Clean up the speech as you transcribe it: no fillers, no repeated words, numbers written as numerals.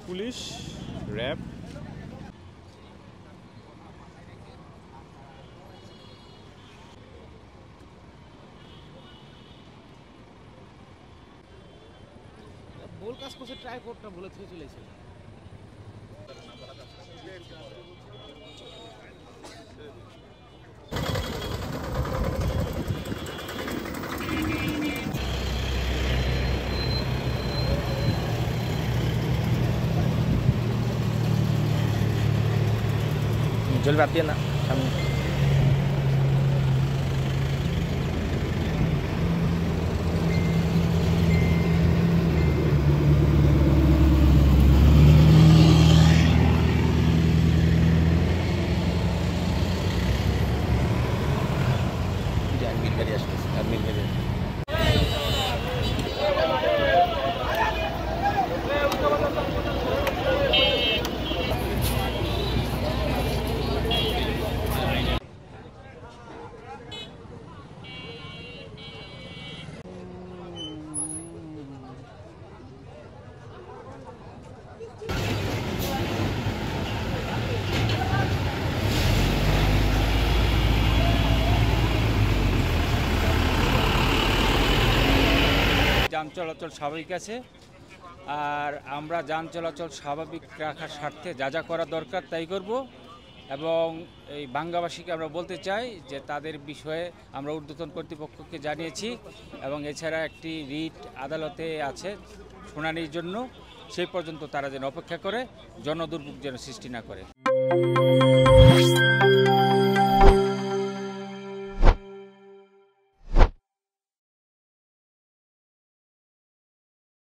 Police, RAB, ভুল কাজ করছে, ট্রাই করতে বলে থেকে চলেছে। জল বাদ দিয়ে না সামনে আর্মির গাড়ি আসবে, আর্মির গাড়ি যান চলাচল স্বাভাবিক আছে। আর আমরা যান চলাচল স্বাভাবিক রাখার স্বার্থে যা যা করা দরকার তাই করব। এবং এই বাঙ্গাবাসীকে আমরা বলতে চাই যে তাদের বিষয়ে আমরা ঊর্ধ্বতন কর্তৃপক্ষকে জানিয়েছি এবং এছাড়া একটি রিট আদালতে আছে শুনানির জন্য। সেই পর্যন্ত তারা যেন অপেক্ষা করে, জনদুর্ভোগ যেন সৃষ্টি না করে।